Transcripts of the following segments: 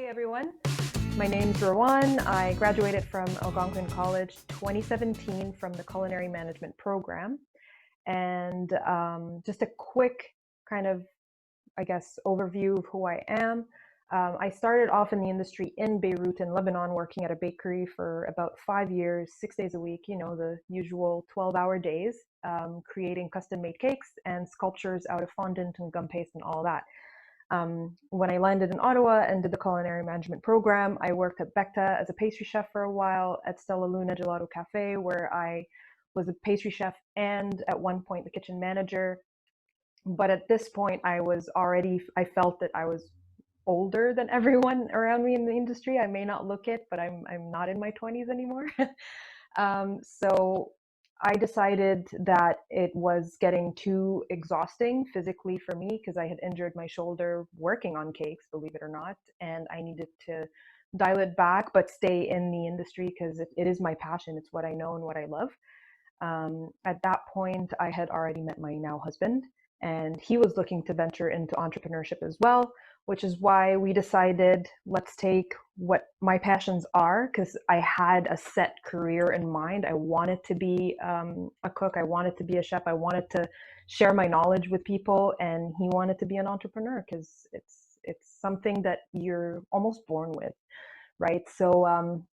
Hi everyone, my name's Rawan. I graduated from Algonquin College 2017 from the Culinary Management program. And just a quick kind of, overview of who I am. I started off in the industry in Beirut in Lebanon, working at a bakery for about 5 years, 6 days a week, the usual 12-hour days, creating custom-made cakes and sculptures out of fondant and gum paste and all that. When I landed in Ottawa and did the culinary management program, I worked at Becta as a pastry chef for a while, at Stella Luna Gelato Cafe, where I was a pastry chef and at one point the kitchen manager. But at this point, I felt that I was older than everyone around me in the industry. I may not look it, but I'm not in my 20s anymore. So I decided that it was getting too exhausting physically for me because I had injured my shoulder working on cakes, believe it or not, and I needed to dial it back but stay in the industry because it is my passion. It's what I know and what I love. At that point, I had already met my now husband, and he was looking to venture into entrepreneurship as well, which is why we decided, let's take what my passions are, because I had a set career in mind. I wanted to be a cook. I wanted to be a chef. I wanted to share my knowledge with people, and he wanted to be an entrepreneur because it's something that you're almost born with, right? So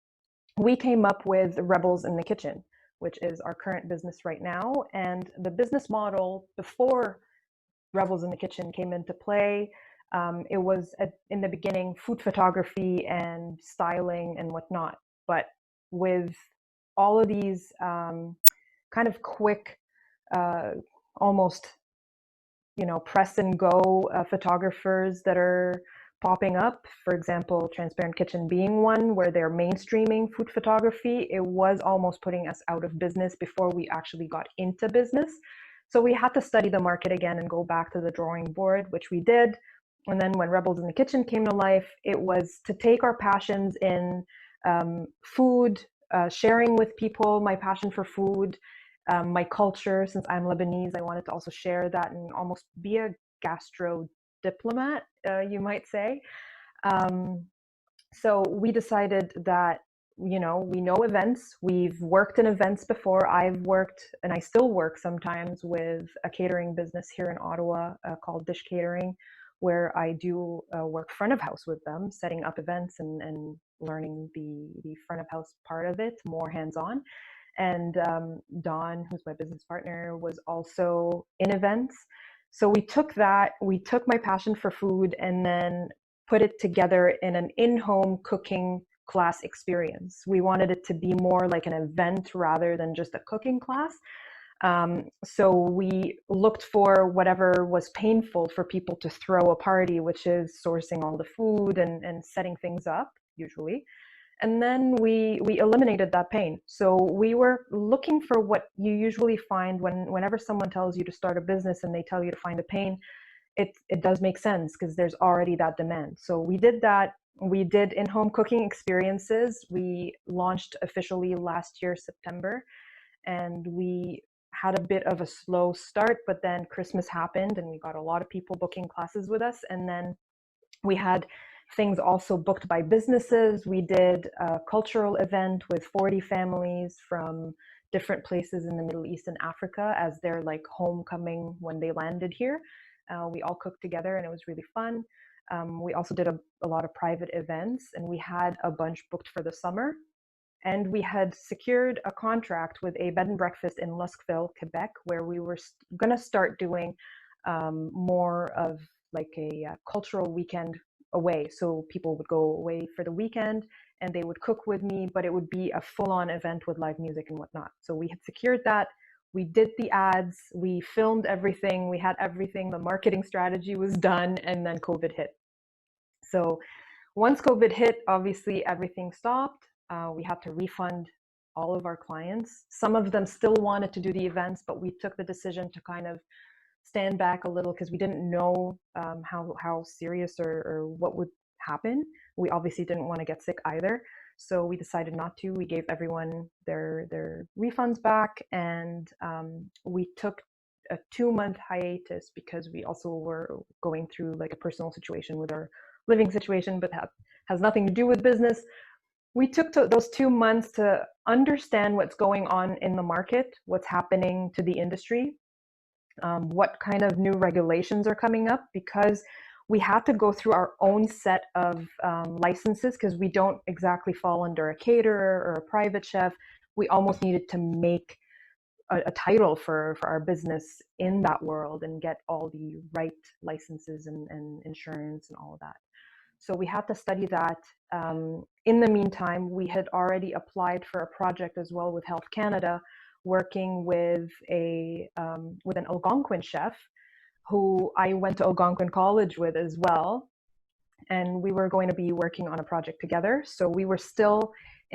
we came up with Rebels in the Kitchen, which is our current business right now. And the business model before Rebels in the Kitchen came into play, it was in the beginning food photography and styling and whatnot. But with all of these kind of quick, almost, press and go photographers that are popping up, for example, Transparent Kitchen being one, where they're mainstreaming food photography, it was almost putting us out of business before we actually got into business. So we had to study the market again and go back to the drawing board, which we did. And then when Rebels in the Kitchen came to life, it was to take our passions in food, sharing with people my passion for food, my culture. Since I'm Lebanese, I wanted to also share that and almost be a gastro diplomat, you might say. So we decided that, we know events. We've worked in events before. I've worked, and I still work sometimes, with a catering business here in Ottawa called Dish Catering, where I do work front of house with them, setting up events and learning the front of house part of it, more hands-on. And Dawn, who's my business partner, was also in events. So we took my passion for food and then put it together in an in-home cooking class experience. We wanted it to be more like an event rather than just a cooking class. So we looked for whatever was painful for people to throw a party, which is sourcing all the food and setting things up, usually. And then we eliminated that pain. So we were looking for what you usually find whenever someone tells you to start a business and they tell you to find a pain. It does make sense because there's already that demand. So we did that. We did in-home cooking experiences. We launched officially last year, September, and we had a bit of a slow start, but then Christmas happened and we got a lot of people booking classes with us. And then we had things also booked by businesses. We did a cultural event with 40 families from different places in the Middle East and Africa as their like homecoming when they landed here. We all cooked together and it was really fun. We also did a lot of private events, and we had a bunch booked for the summer. And we had secured a contract with a bed and breakfast in Luskville, Quebec, where we were going to start doing more of like a cultural weekend away. So people would go away for the weekend and they would cook with me, but it would be a full-on event with live music and whatnot. So we had secured that. We did the ads, we filmed everything, we had everything, the marketing strategy was done, and then COVID hit. So once COVID hit, obviously everything stopped. We had to refund all of our clients. Some of them still wanted to do the events, but we took the decision to kind of stand back a little because we didn't know how serious or what would happen. We obviously didn't want to get sick either. So we decided not to. We gave everyone their refunds back, and we took a 2-month hiatus because we also were going through like a personal situation with our living situation, but had has nothing to do with business. We took those 2 months to understand what's going on in the market, what's happening to the industry, what kind of new regulations are coming up, because we had to go through our own set of licenses, because we don't exactly fall under a caterer or a private chef. We almost needed to make a title for our business in that world and get all the right licenses and insurance and all of that. So we had to study that. In the meantime, we had already applied for a project as well with Health Canada, working with an Algonquin chef who I went to Algonquin College with as well. And we were going to be working on a project together. So we were still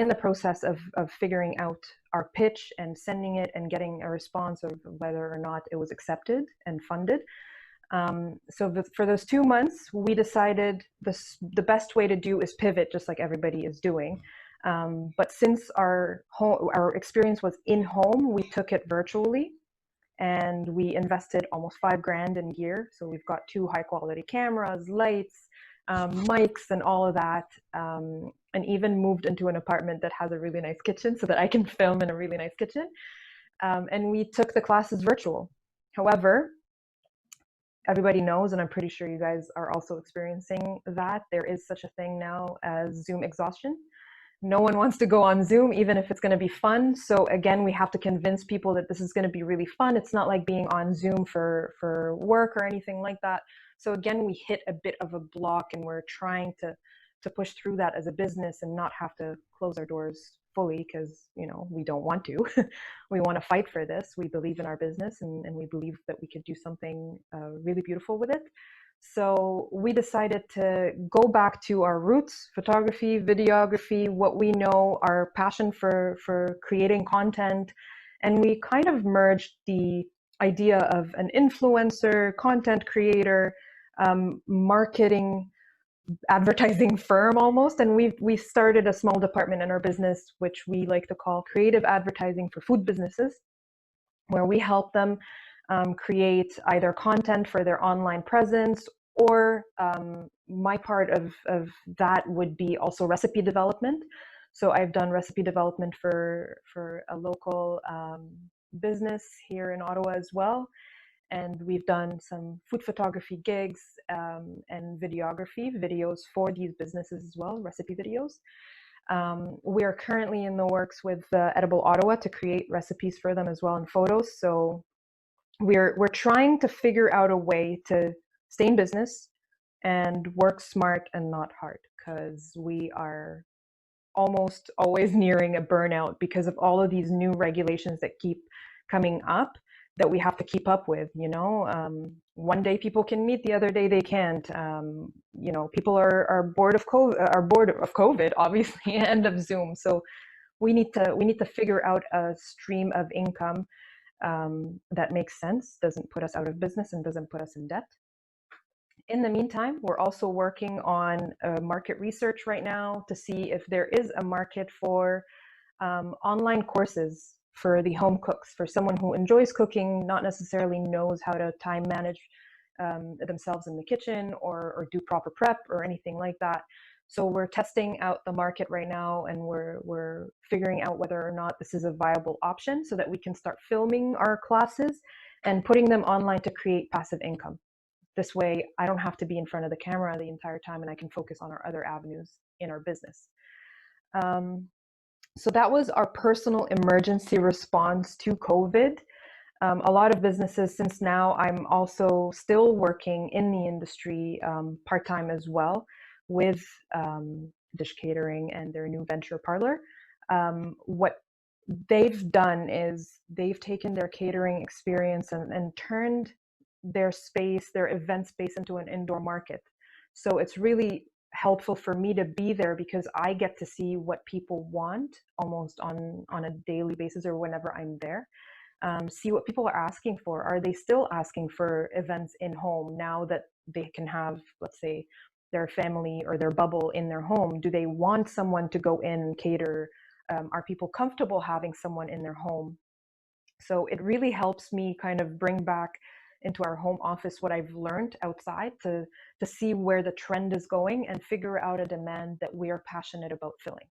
in the process of figuring out our pitch and sending it and getting a response of whether or not it was accepted and funded. For those 2 months, we decided the best way to do is pivot, just like everybody is doing. But since our experience was in home, we took it virtually, and we invested almost $5,000 in gear. So we've got 2 high quality cameras, lights, mics, and all of that, and even moved into an apartment that has a really nice kitchen so that I can film in a really nice kitchen. And we took the classes virtual. However, everybody knows, and I'm pretty sure you guys are also experiencing that, there is such a thing now as Zoom exhaustion. No one wants to go on Zoom, even if it's going to be fun. So again, we have to convince people that this is going to be really fun. It's not like being on Zoom for work or anything like that. So again, we hit a bit of a block, and we're trying to push through that as a business and not have to close our doors fully, because we don't want to. We want to fight for this. We believe in our business, and we believe that we could do something really beautiful with it. So we decided to go back to our roots: photography, videography, what we know, our passion for creating content. And we kind of merged the idea of an influencer, content creator, marketing, advertising firm almost. And we started a small department in our business, which we like to call creative advertising for food businesses, where we help them create either content for their online presence, or my part of that would be also recipe development. So I've done recipe development for a local business here in Ottawa as well. And we've done some food photography gigs and videos for these businesses as well, recipe videos. We are currently in the works with Edible Ottawa to create recipes for them as well, and photos. So we're trying to figure out a way to stay in business and work smart and not hard, because we are almost always nearing a burnout because of all of these new regulations that keep coming up that we have to keep up with. One day people can meet, the other day they can't. People are bored of COVID, obviously, and of Zoom. So we need to figure out a stream of income that makes sense, doesn't put us out of business, and doesn't put us in debt. In the meantime, we're also working on market research right now to see if there is a market for online courses for the home cooks, for someone who enjoys cooking, not necessarily knows how to time manage themselves in the kitchen or do proper prep or anything like that. So we're testing out the market right now, and we're figuring out whether or not this is a viable option, so that we can start filming our classes and putting them online to create passive income. This way, I don't have to be in front of the camera the entire time, and I can focus on our other avenues in our business. So that was our personal emergency response to COVID. A lot of businesses, since now I'm also still working in the industry part-time as well with Dish Catering and their new venture parlor, what they've done is they've taken their catering experience and turned their space, their event space, into an indoor market. So it's really helpful for me to be there, because I get to see what people want almost on a daily basis or whenever I'm there. See what people are asking for. Are they still asking for events in home now that they can have, let's say, their family or their bubble in their home? Do they want someone to go in and cater? Are people comfortable having someone in their home? So it really helps me kind of bring back into our home office what I've learned outside to see where the trend is going and figure out a demand that we are passionate about filling.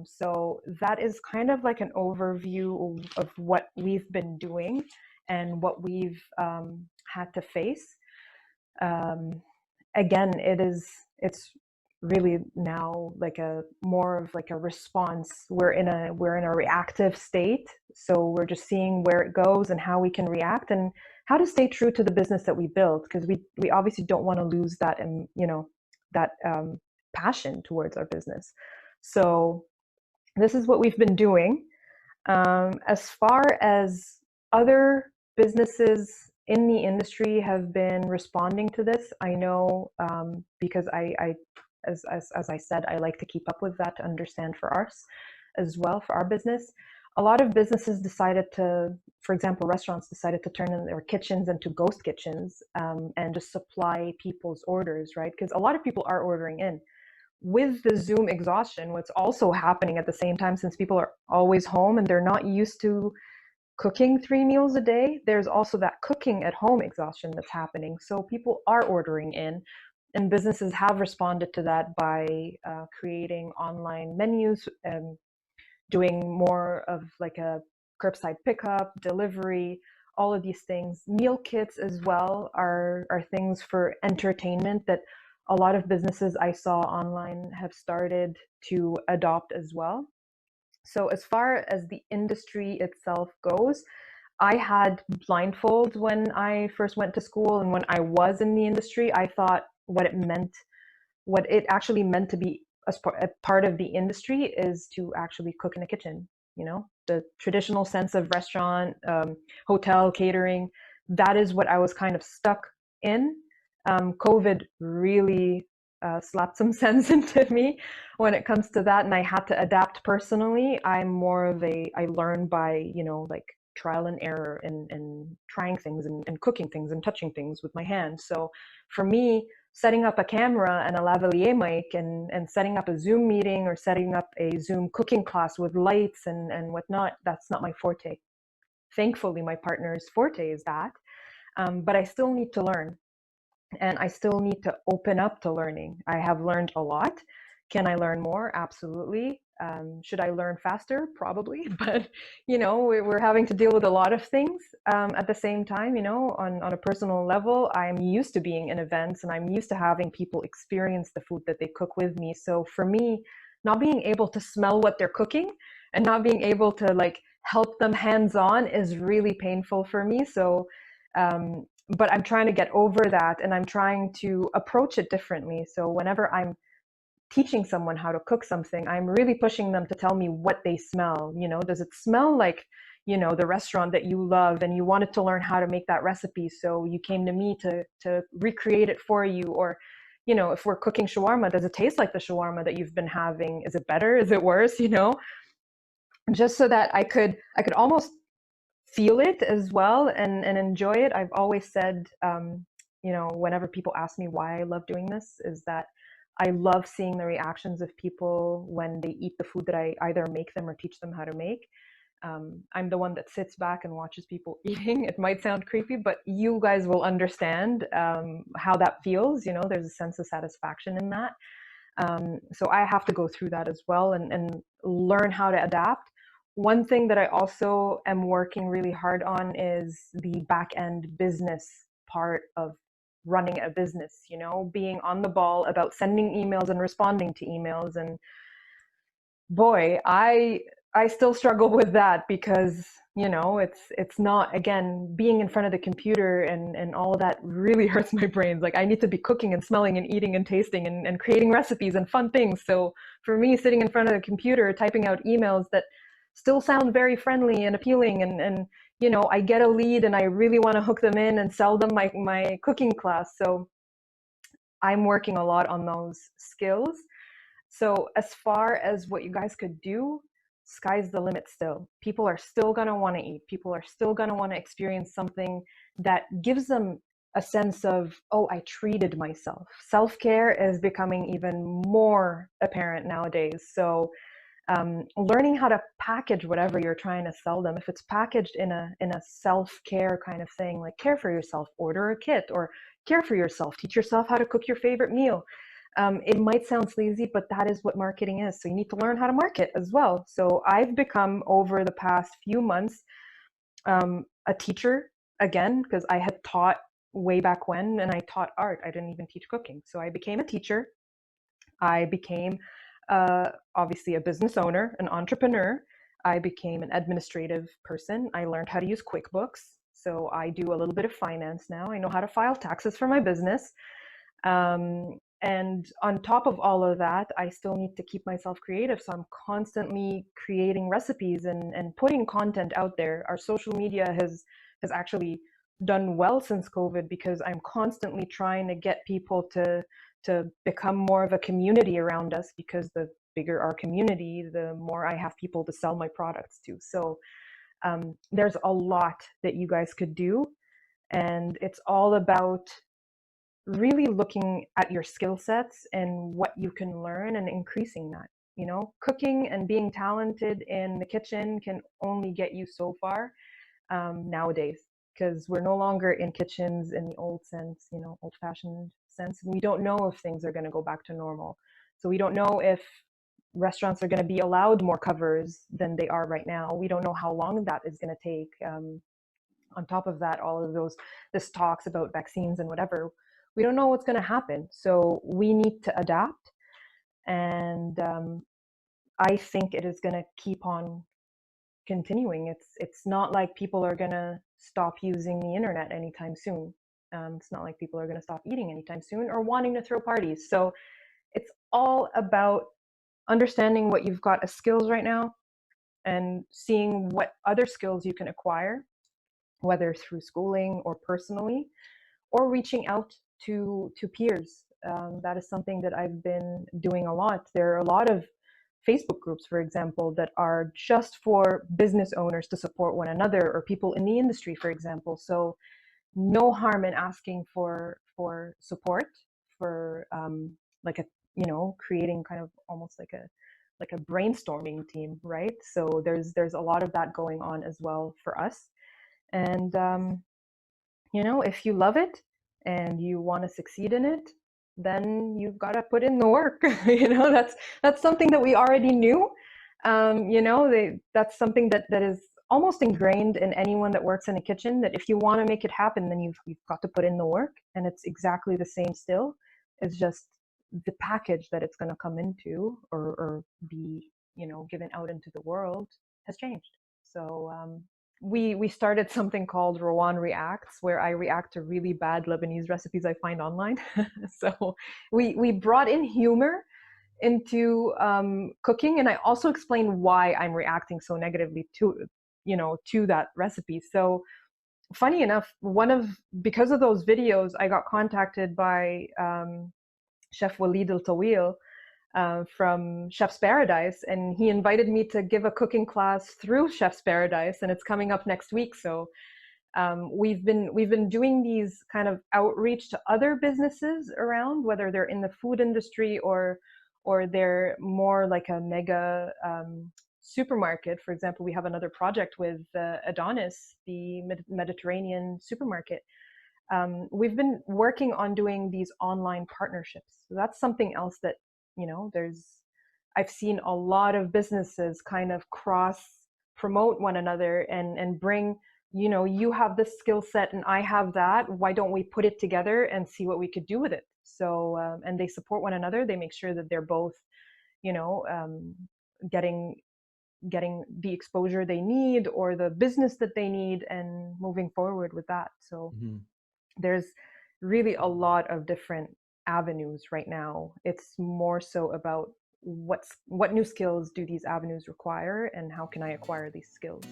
So that is kind of like an overview of what we've been doing and what we've had to face. Again, it's really now like a more of like a response. We're in a reactive state, so we're just seeing where it goes and how we can react and how to stay true to the business that we built, because we obviously don't want to lose that, and that passion towards our business. So this is what we've been doing. As far as other businesses in the industry have been responding to this, I know, because as I said, I like to keep up with that to understand for us as well, for our business. A lot of businesses decided to, for example, restaurants decided to turn in their kitchens into ghost kitchens, and just supply people's orders, right? Because a lot of people are ordering in. With the Zoom exhaustion, what's also happening at the same time, since people are always home and they're not used to cooking 3 meals a day, there's also that cooking at home exhaustion that's happening. So people are ordering in, and businesses have responded to that by creating online menus and doing more of like a curbside pickup, delivery, all of these things. Meal kits as well are things for entertainment that a lot of businesses I saw online have started to adopt as well. So as far as the industry itself goes, I had blindfolds when I first went to school, and when I was in the industry, I thought what it actually meant to be a part of the industry is to actually cook in a kitchen. The traditional sense of restaurant, hotel, catering, that is what I was kind of stuck in. COVID really slapped some sense into me when it comes to that, and I had to adapt personally. I'm more of I learn by, like trial and error, and trying things, and cooking things and touching things with my hands. So for me, setting up a camera and a lavalier mic, and setting up a Zoom meeting or setting up a Zoom cooking class with lights and whatnot, that's not my forte. Thankfully, my partner's forte is that, but I still need to learn, and I still need to open up to learning. I have learned a lot. Can I learn more? Absolutely. Should I learn faster? Probably. But, we're having to deal with a lot of things at the same time, on a personal level. I'm used to being in events, and I'm used to having people experience the food that they cook with me. So for me, not being able to smell what they're cooking and not being able to like help them hands-on is really painful for me. So, but I'm trying to get over that, and I'm trying to approach it differently. So whenever I'm teaching someone how to cook something, I'm really pushing them to tell me what they smell. Does it smell like, the restaurant that you love and you wanted to learn how to make that recipe, so you came to me to recreate it for you? Or, if we're cooking shawarma, does it taste like the shawarma that you've been having? Is it better? Is it worse? Just so that I could almost feel it as well, and enjoy it. I've always said, whenever people ask me why I love doing this, is that I love seeing the reactions of people when they eat the food that I either make them or teach them how to make. I'm the one that sits back and watches people eating. It might sound creepy, but you guys will understand how that feels. There's a sense of satisfaction in that. So I have to go through that as well, and learn how to adapt. One thing that I also am working really hard on is the back end business part of running a business, being on the ball about sending emails and responding to emails. And boy, I still struggle with that, because it's not, again, being in front of the computer and all of that really hurts my brains. Like, I need to be cooking and smelling and eating and tasting and creating recipes and fun things. So for me, sitting in front of the computer typing out emails that still sound very friendly and appealing, and I get a lead and I really want to hook them in and sell them my cooking class. So I'm working a lot on those skills. So as far as what you guys could do, sky's the limit still. People are still going to want to eat. People are still going to want to experience something that gives them a sense of, oh, I treated myself. Self-care is becoming even more apparent nowadays. So learning how to package whatever you're trying to sell them. If it's packaged in a self-care kind of thing, like care for yourself, order a kit, or care for yourself, teach yourself how to cook your favorite meal. It might sound sleazy, but that is what marketing is. So you need to learn how to market as well. So I've become, over the past few months, a teacher again, because I had taught way back when, and I taught art. I didn't even teach cooking. So I became a teacher. I became obviously a business owner, an entrepreneur. I became an administrative person. I learned how to use QuickBooks. So I do a little bit of finance now. I know how to file taxes for my business. And on top of all of that, I still need to keep myself creative. So I'm constantly creating recipes and putting content out there. Our social media has actually done well since COVID, because I'm constantly trying to get people to become more of a community around us, because the bigger our community, the more I have people to sell my products to. So there's a lot that you guys could do. And it's all about really looking at your skill sets and what you can learn and increasing that. You know, cooking and being talented in the kitchen can only get you so far nowadays, because we're no longer in kitchens in the old sense, you know, old-fashioned sense. And we don't know if things are going to go back to normal. So we don't know if restaurants are going to be allowed more covers than they are right now. We don't know how long that is going to take. On top of that, all of this talks about vaccines and whatever, we don't know what's going to happen. So we need to adapt. And I think it is going to keep on continuing. It's not like people are going to stop using the internet anytime soon. It's not like people are going to stop eating anytime soon or wanting to throw parties. So it's all about understanding what you've got as skills right now and seeing what other skills you can acquire, whether through schooling or personally, or reaching out to peers. That is something that I've been doing a lot. There are a lot of Facebook groups, for example, that are just for business owners to support one another, or people in the industry, for example. So no harm in asking for support, for like a, you know, creating kind of almost like a brainstorming team, right? So there's a lot of that going on as well for us. And you know, if you love it and you want to succeed in it, then you've got to put in the work. You know, that's something that we already knew. You know, that's something that is almost ingrained in anyone that works in a kitchen, that if you want to make it happen, then you've got to put in the work. And it's exactly the same still. It's just the package that it's going to come into, or be, you know, given out into the world, has changed. So we started something called Rawan Reacts, where I react to really bad Lebanese recipes I find online. So we brought in humor into cooking, and I also explain why I'm reacting so negatively to, you know, to that recipe. So funny enough, because of those videos, I got contacted by Chef Walid Al Tawil, from Chef's Paradise, and he invited me to give a cooking class through Chef's Paradise, and it's coming up next week. So we've been doing these kind of outreach to other businesses around, whether they're in the food industry or they're more like a mega supermarket. For example, we have another project with Adonis, the Mediterranean supermarket. We've been working on doing these online partnerships. So that's something else that, you know, I've seen a lot of businesses kind of cross promote one another and bring, you know, you have this skill set and I have that. Why don't we put it together and see what we could do with it? So, and they support one another. They make sure that they're both, you know, getting the exposure they need or the business that they need, and moving forward with that. So there's really a lot of different avenues right now. It's more so about what new skills do these avenues require, and how can I acquire these skills?